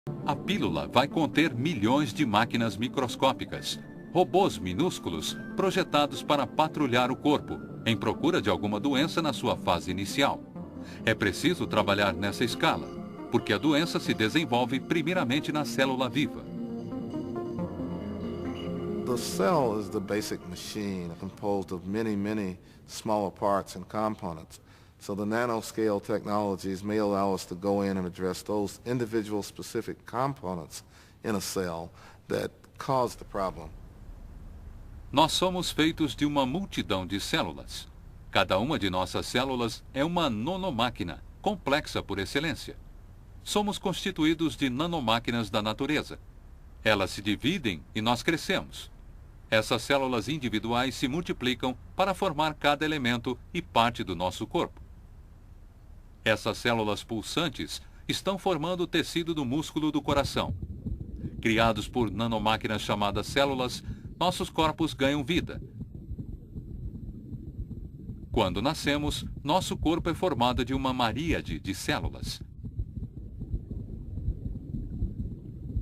A pílula vai conter milhões de máquinas microscópicas, robôs minúsculos projetados para patrulhar o corpo, em procura de alguma doença na sua fase inicial. É preciso trabalhar nessa escala, porque a doença se desenvolve primeiramente na célula viva. The cell is the basic machine composed of many smaller parts and components. So the nanoscale technologies may allow us to go in and address those individual specific components in a cell that cause the problem. Nós somos feitos de uma multidão de células. Cada uma de nossas células é uma nanomáquina, complexa por excelência. Somos constituídos de nanomáquinas da natureza. Elas se dividem e nós crescemos. Essas células individuais se multiplicam para formar cada elemento e parte do nosso corpo. Essas células pulsantes estão formando o tecido do músculo do coração. Criados por nanomáquinas chamadas células, nossos corpos ganham vida. Quando nascemos, nosso corpo é formado de uma miríade de células.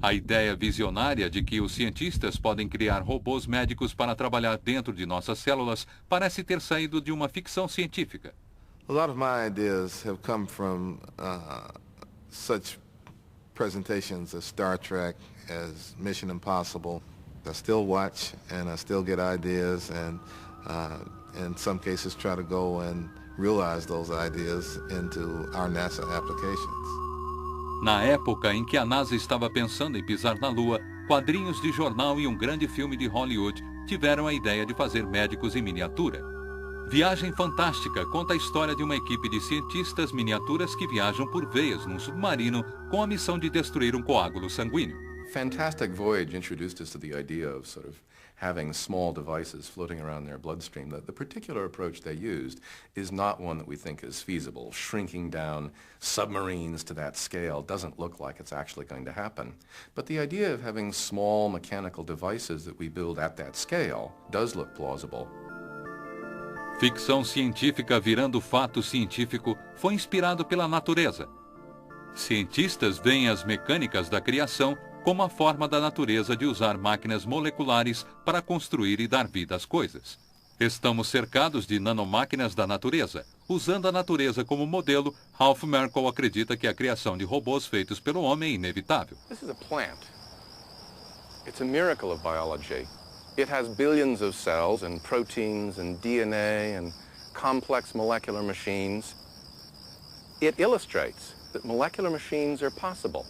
A ideia visionária de que os cientistas podem criar robôs médicos para trabalhar dentro de nossas células parece ter saído de uma ficção científica. A lot of my ideas have come from such presentations as Star Trek, as Mission Impossible. I still watch and I still get ideas and in some cases try to go and realize those ideas into our NASA applications. Na época em que a NASA estava pensando em pisar na Lua, quadrinhos de jornal e um grande filme de Hollywood tiveram a ideia de fazer médicos em miniatura. Viagem Fantástica conta a história de uma equipe de cientistas miniaturas que viajam por veias num submarino com a missão de destruir um coágulo sanguíneo. Fantastic Voyage introduced us to the idea of sort of having small devices floating around their bloodstream. The particular approach they used is not one that we think is feasible. Shrinking down submarines to that scale doesn't look like it's actually going to happen. But the idea of having small mechanical devices that we build at that scale does look plausible. Ficção científica virando fato científico foi inspirado pela natureza. Cientistas veem as mecânicas da criação como a forma da natureza de usar máquinas moleculares para construir e dar vida às coisas. Estamos cercados de nanomáquinas da natureza. Usando a natureza como modelo, Ralph Merkle acredita que a criação de robôs feitos pelo homem é inevitável. This is a plant. It's a miracle of biology. It has billions of cells and proteins and DNA and complex molecular machines. It illustrates that molecular machines are possible.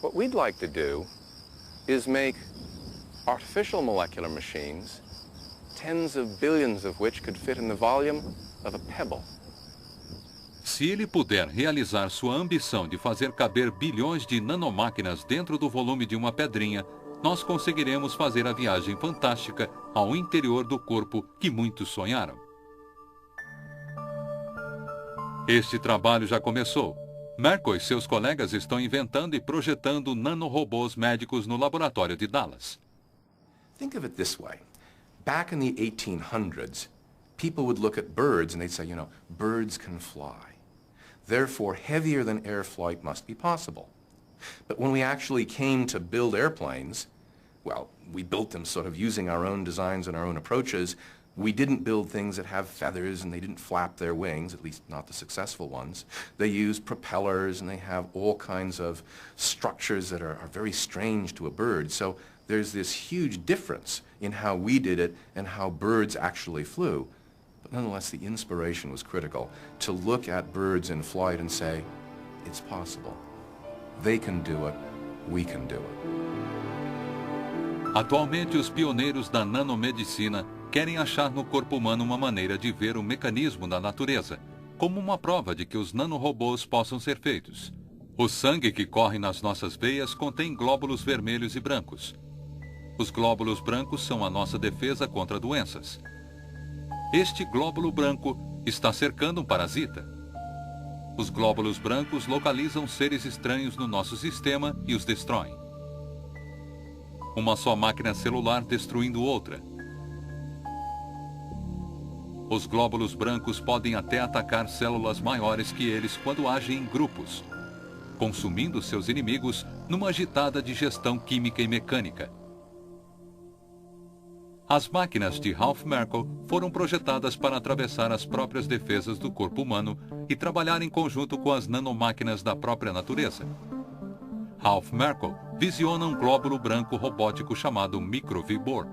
What we'd like to do is make artificial molecular machines, tens of billions of which could fit in the volume of a pebble. Se ele puder realizar sua ambição de fazer caber bilhões de nanomáquinas dentro do volume de uma pedrinha, nós conseguiremos fazer a viagem fantástica ao interior do corpo que muitos sonharam. Este trabalho já começou. Merkle e seus colegas estão inventando e projetando nanorobôs médicos no laboratório de Dallas. Think of it this way. Back in the 1800s, people would look at birds and they'd say, you know, birds can fly. Therefore, heavier than air flight must be possible. But when we actually came to build airplanes, well, we built them sort of using our own designs and our own approaches. We didn't build things that have feathers and they didn't flap their wings, at least not the successful ones. They use propellers and they have all kinds of structures that are very strange to a bird. So there's this huge difference in how we did it and how birds actually flew. But nonetheless, the inspiration was critical to look at birds in flight and say, it's possible. They can do it, we can do it. Atualmente, os pioneiros da nanomedicina querem achar no corpo humano uma maneira de ver o mecanismo da natureza, como uma prova de que os nanorobôs possam ser feitos. O sangue que corre nas nossas veias contém glóbulos vermelhos e brancos. Os glóbulos brancos são a nossa defesa contra doenças. Este glóbulo branco está cercando um parasita. Os glóbulos brancos localizam seres estranhos no nosso sistema e os destroem. Uma só máquina celular destruindo outra. Os glóbulos brancos podem até atacar células maiores que eles quando agem em grupos. consumindo seus inimigos numa agitada digestão química e mecânica. As máquinas de Ralph Merkle foram projetadas para atravessar as próprias defesas do corpo humano e trabalhar em conjunto com as nanomáquinas da própria natureza. Ralph Merkle visiona um glóbulo branco robótico chamado microvibor.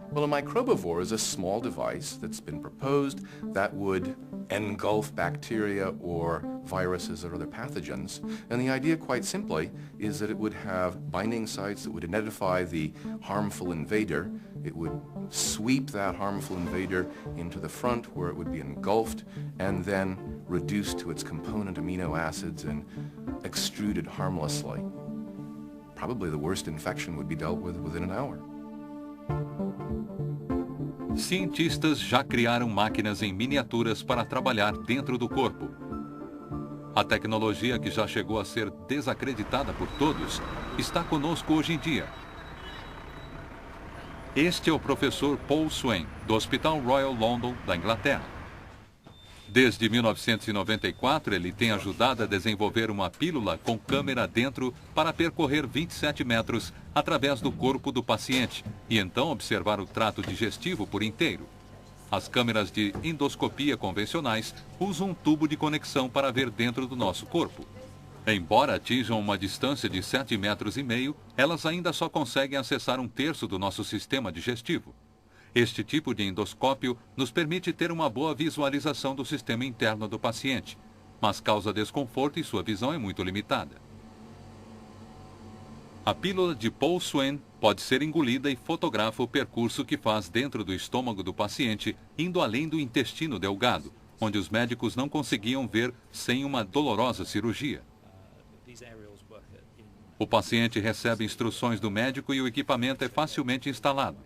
Well, a microbivore is a small device that's been proposed that would engulf bacteria or viruses or other pathogens. And the idea, quite simply, is that it would have binding sites that would identify the harmful invader. It would sweep that harmful invader into the front where it would be engulfed and then reduced to its component amino acids and extruded harmlessly. Probably the worst infection would be dealt with within an hour. Cientistas já criaram máquinas em miniaturas para trabalhar dentro do corpo. A tecnologia, que já chegou a ser desacreditada por todos, está conosco hoje em dia. Este é o professor Paul Swain, do Hospital Royal London, da Inglaterra. Desde 1994, ele tem ajudado a desenvolver uma pílula com câmera dentro para percorrer 27 metros através do corpo do paciente e então observar o trato digestivo por inteiro. As câmeras de endoscopia convencionais usam um tubo de conexão para ver dentro do nosso corpo. Embora atinjam uma distância de 7,5 metros, elas ainda só conseguem acessar 1/3 do nosso sistema digestivo. Este tipo de endoscópio nos permite ter uma boa visualização do sistema interno do paciente, mas causa desconforto e sua visão é muito limitada. A pílula de Paul Swain pode ser engolida e fotografa o percurso que faz dentro do estômago do paciente, indo além do intestino delgado, onde os médicos não conseguiam ver sem uma dolorosa cirurgia. O paciente recebe instruções do médico e o equipamento é facilmente instalado.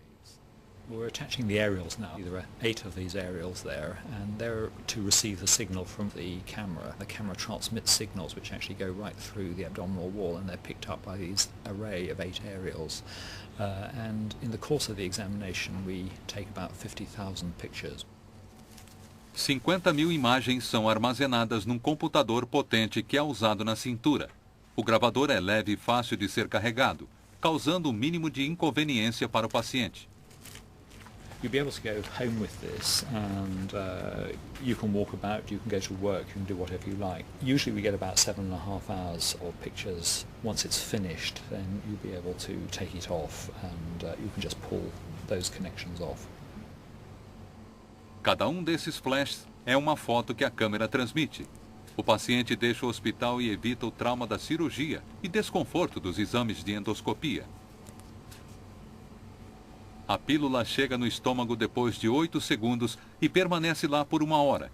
We're attaching the aerials now. There are 8 of these aerials there, and they're to receive the signal from the camera. The camera transmits signals which actually go right through the abdominal wall, and they're picked up by these array of 8 aerials. And in the course of the examination, we take about 50,000 pictures. 50.000 imagens são armazenadas num computador potente que é usado na cintura. O gravador é leve e fácil de ser carregado, causando o mínimo de inconveniência para o paciente. You'll be able to go home with this, and you can walk about, you can go to work, you can do whatever you like. Usually we get about 7.5 hours of pictures. Once it's finished, then you'll be able to take it off, and you can just pull those connections off. Cada desses flashes é uma foto que a câmera transmite. O paciente deixa o hospital e evita o trauma da cirurgia e desconforto dos exames de endoscopia. A pílula chega no estômago depois de 8 segundos e permanece lá por 1 hora.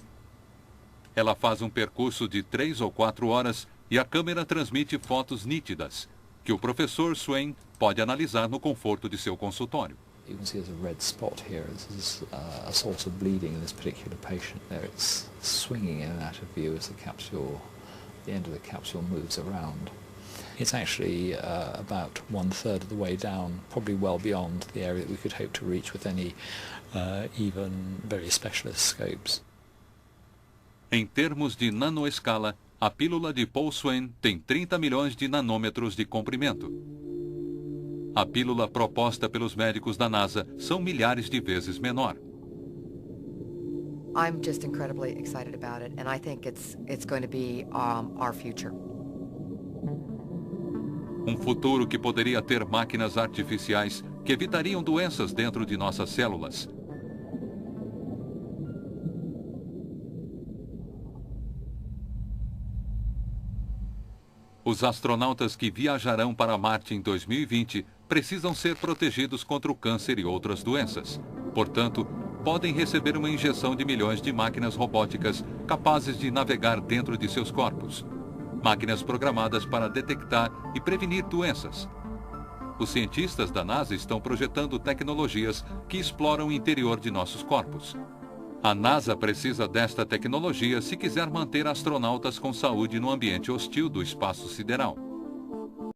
Ela faz um percurso de 3 ou 4 horas e a câmera transmite fotos nítidas, que o professor Swain pode analisar no conforto de seu consultório. You can see there's a red spot here. This is a source of bleeding in this particular patient. There it's swinging in and out of view as the end of the capsule moves around. It's actually about 1/3 of the way down, probably well beyond the area that we could hope to reach with any even very specialist scopes. Em termos de nanoescala, a pílula de Paul Swain tem 30 milhões de nanômetros de comprimento. A pílula proposta pelos médicos da NASA são milhares de vezes menor. I'm just incredibly excited about it, and I think it's going to be our future. Um futuro que poderia ter máquinas artificiais que evitariam doenças dentro de nossas células. Os astronautas que viajarão para Marte em 2020 precisam ser protegidos contra o câncer e outras doenças. Portanto, podem receber uma injeção de milhões de máquinas robóticas capazes de navegar dentro de seus corpos. Máquinas programadas para detectar e prevenir doenças. Os cientistas da NASA estão projetando tecnologias que exploram o interior de nossos corpos. A NASA precisa desta tecnologia se quiser manter astronautas com saúde no ambiente hostil do espaço sideral.